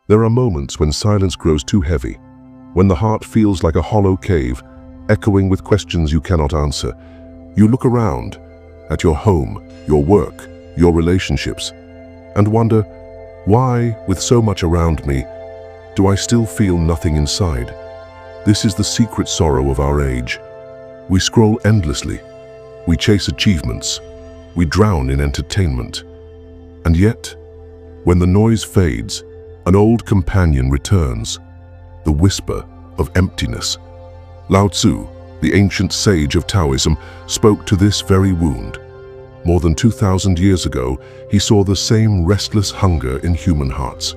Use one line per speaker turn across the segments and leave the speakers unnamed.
There are moments when silence grows too heavy, when the heart feels like a hollow cave, echoing with questions you cannot answer. You look around, at your home, your work, your relationships, and wonder, why, with so much around me, do I still feel nothing inside? This is the secret sorrow of our age. We scroll endlessly. We chase achievements. We drown in entertainment. And yet, when the noise fades, an old companion returns, the whisper of emptiness. Lao Tzu, the ancient sage of Taoism, spoke to this very wound. More than 2,000 years ago, he saw the same restless hunger in human hearts.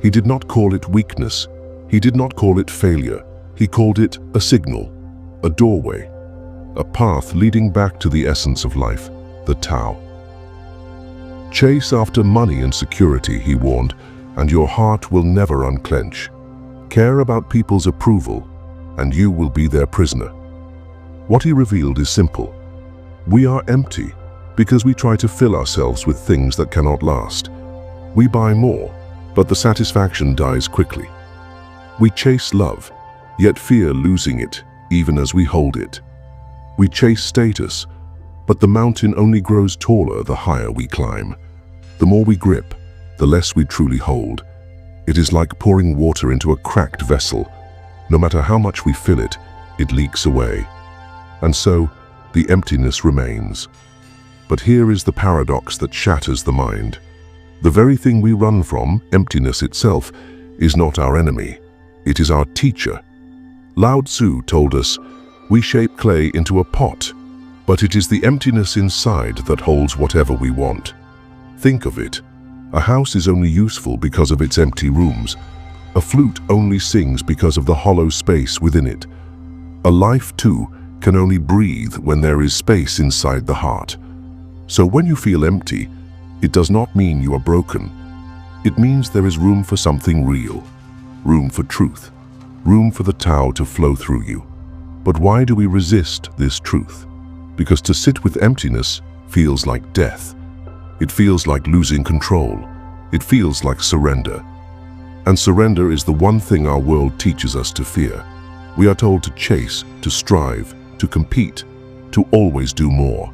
He did not call it weakness. He did not call it failure. He called it a signal, a doorway, a path leading back to the essence of life, the Tao. Chase after money and security, he warned, and your heart will never unclench. Care about people's approval, and you will be their prisoner. What he revealed is simple. We are empty because we try to fill ourselves with things that cannot last. We buy more, but the satisfaction dies quickly. We chase love, yet fear losing it even as we hold it. We chase status, but the mountain only grows taller the higher we climb. The more we grip, the less we truly hold. It is like pouring water into a cracked vessel. No matter how much we fill it, it leaks away. And so, the emptiness remains. But here is the paradox that shatters the mind. The very thing we run from, emptiness itself, is not our enemy. It is our teacher. Lao Tzu told us, we shape clay into a pot, but it is the emptiness inside that holds whatever we want. Think of it. A house is only useful because of its empty rooms. A flute only sings because of the hollow space within it. A life, too, can only breathe when there is space inside the heart. So when you feel empty, it does not mean you are broken. It means there is room for something real, room for truth, room for the Tao to flow through you. But why do we resist this truth? Because to sit with emptiness feels like death. It feels like losing control. It feels like surrender. And surrender is the one thing our world teaches us to fear. We are told to chase, to strive, to compete, to always do more.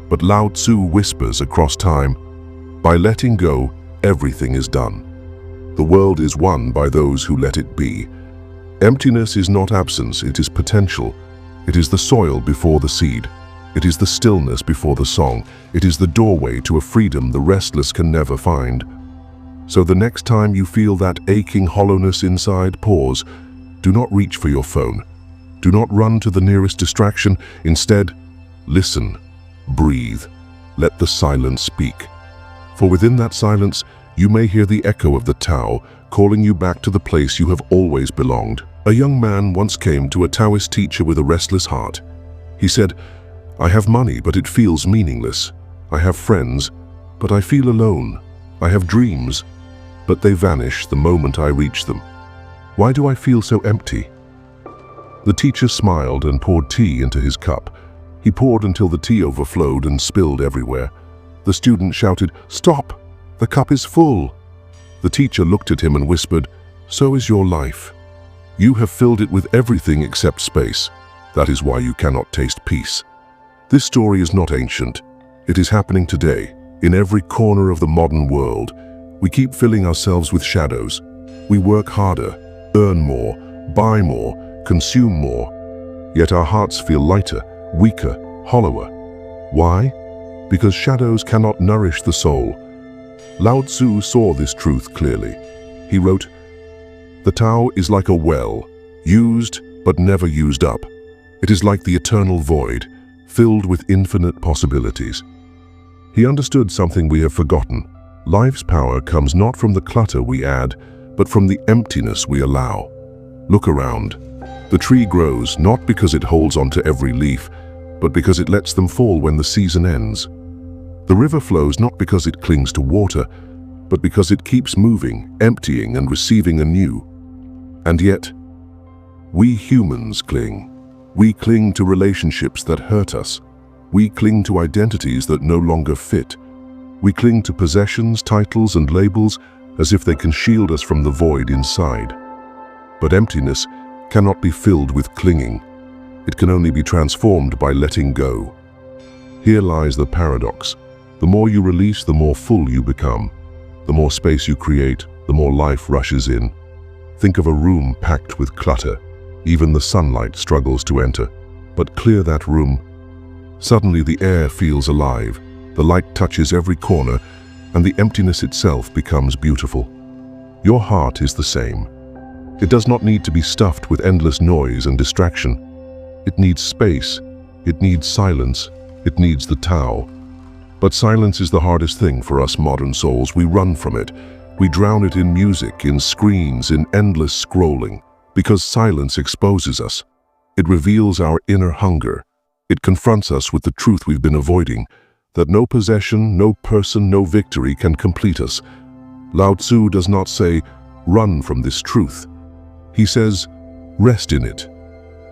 But Lao Tzu whispers across time, by letting go, everything is done. The world is won by those who let it be. Emptiness is not absence, it is potential. It is the soil before the seed. It is the stillness before the song. It is the doorway to a freedom the restless can never find. So the next time you feel that aching hollowness inside, pause. Do not reach for your phone. Do not run to the nearest distraction. Instead, listen, breathe, let the silence speak. For within that silence, you may hear the echo of the Tao calling you back to the place you have always belonged. A young man once came to a Taoist teacher with a restless heart. He said, I have money, but it feels meaningless. I have friends, but I feel alone. I have dreams, but they vanish the moment I reach them. Why do I feel so empty? The teacher smiled and poured tea into his cup. He poured until the tea overflowed and spilled everywhere. The student shouted, Stop! The cup is full! The teacher looked at him and whispered, So is your life. You have filled it with everything except space. That is why you cannot taste peace. This story is not ancient. It is happening today, in every corner of the modern world. We keep filling ourselves with shadows. We work harder, earn more, buy more, consume more. Yet our hearts feel lighter, weaker, hollower. Why? Because shadows cannot nourish the soul. Lao Tzu saw this truth clearly. He wrote, The Tao is like a well, used but never used up. It is like the eternal void, filled with infinite possibilities. He understood something we have forgotten. Life's power comes not from the clutter we add, but from the emptiness we allow. Look around. The tree grows not because it holds onto every leaf, but because it lets them fall when the season ends. The river flows not because it clings to water, but because it keeps moving, emptying and receiving anew. And yet, we humans cling. We cling to relationships that hurt us. We cling to identities that no longer fit. We cling to possessions, titles, and labels as if they can shield us from the void inside. But emptiness cannot be filled with clinging. It can only be transformed by letting go. Here lies the paradox. The more you release, the more full you become. The more space you create, the more life rushes in. Think of a room packed with clutter. Even the sunlight struggles to enter. But clear that room. Suddenly the air feels alive. The light touches every corner, and the emptiness itself becomes beautiful. Your heart is the same. It does not need to be stuffed with endless noise and distraction. It needs space. It needs silence. It needs the Tao. But silence is the hardest thing for us modern souls. We run from it. We drown it in music, in screens, in endless scrolling. Because silence exposes us. It reveals our inner hunger. It confronts us with the truth we've been avoiding, that no possession, no person, no victory can complete us. Lao Tzu does not say, run from this truth. He says, rest in it.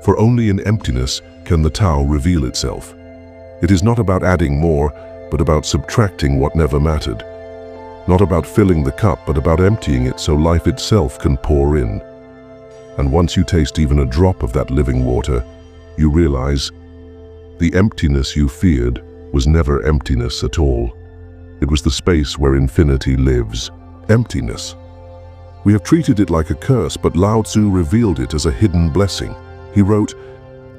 For only in emptiness can the Tao reveal itself. It is not about adding more, but about subtracting what never mattered. Not about filling the cup, but about emptying it so life itself can pour in. And once you taste even a drop of that living water, you realize the emptiness you feared was never emptiness at all. It was the space where infinity lives. Emptiness. We have treated it like a curse, but Lao Tzu revealed it as a hidden blessing. He wrote,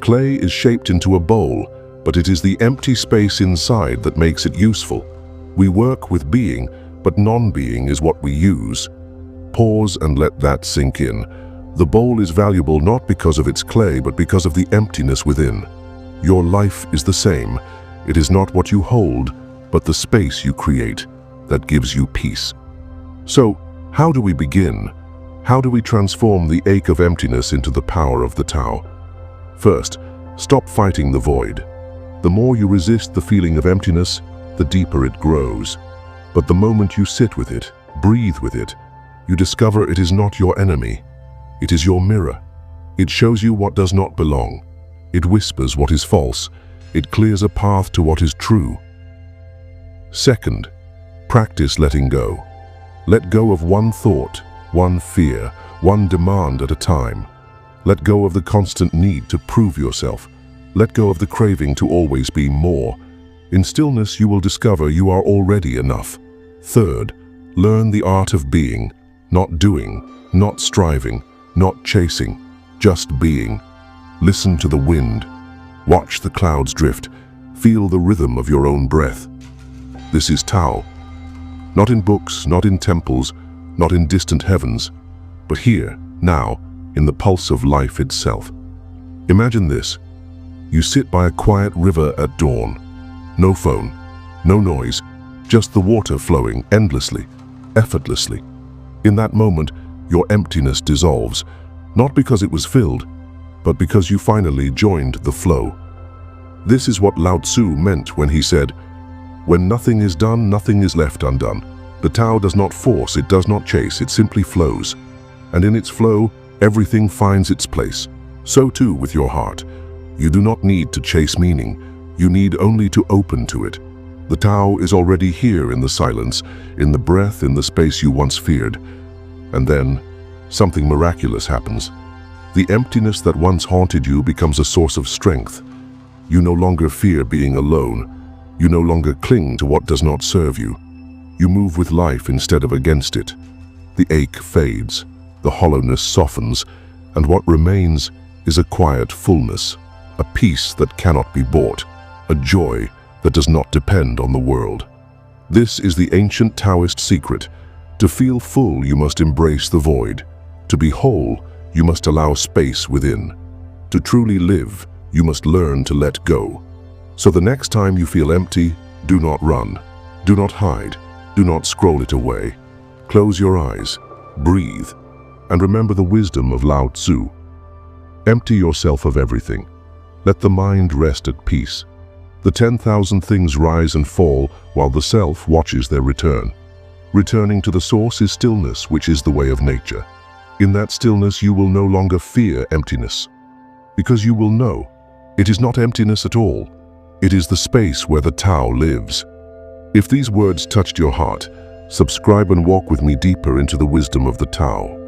"Clay is shaped into a bowl, but it is the empty space inside that makes it useful. We work with being, but non-being is what we use." Pause and let that sink in. The bowl is valuable not because of its clay, but because of the emptiness within. Your life is the same. It is not what you hold, but the space you create that gives you peace. So, how do we begin? How do we transform the ache of emptiness into the power of the Tao? First, stop fighting the void. The more you resist the feeling of emptiness, the deeper it grows. But the moment you sit with it, breathe with it, you discover it is not your enemy. It is your mirror. It shows you what does not belong. It whispers what is false. It clears a path to what is true. Second, practice letting go. Let go of one thought, one fear, one demand at a time. Let go of the constant need to prove yourself. Let go of the craving to always be more. In stillness, you will discover you are already enough. Third, learn the art of being, not doing, not striving, not chasing, just being. Listen to the wind. Watch the clouds drift. Feel the rhythm of your own breath. This is Tao. Not in books, not in temples, not in distant heavens, but here, now, in the pulse of life itself. Imagine this. You sit by a quiet river at dawn. No phone, no noise, just the water flowing endlessly, effortlessly. In that moment, your emptiness dissolves, not because it was filled, but because you finally joined the flow. This is what Lao Tzu meant when he said, "When nothing is done, nothing is left undone." The Tao does not force, it does not chase, it simply flows. And in its flow, everything finds its place. So too with your heart. You do not need to chase meaning. You need only to open to it. The Tao is already here in the silence, in the breath, in the space you once feared. And then, something miraculous happens. The emptiness that once haunted you becomes a source of strength. You no longer fear being alone. You no longer cling to what does not serve you. You move with life instead of against it. The ache fades, the hollowness softens, and what remains is a quiet fullness, a peace that cannot be bought, a joy that does not depend on the world. This is the ancient Taoist secret. To feel full, you must embrace the void. To be whole, you must allow space within. To truly live, you must learn to let go. So the next time you feel empty, do not run. Do not hide. Do not scroll it away. Close your eyes, breathe, and remember the wisdom of Lao Tzu. Empty yourself of everything. Let the mind rest at peace. The 10,000 things rise and fall while the self watches their return. Returning to the source is stillness, which is the way of nature. In that stillness, you will no longer fear emptiness, because you will know it is not emptiness at all. It is the space where the Tao lives. If these words touched your heart, Subscribe and walk with me deeper into the wisdom of the Tao.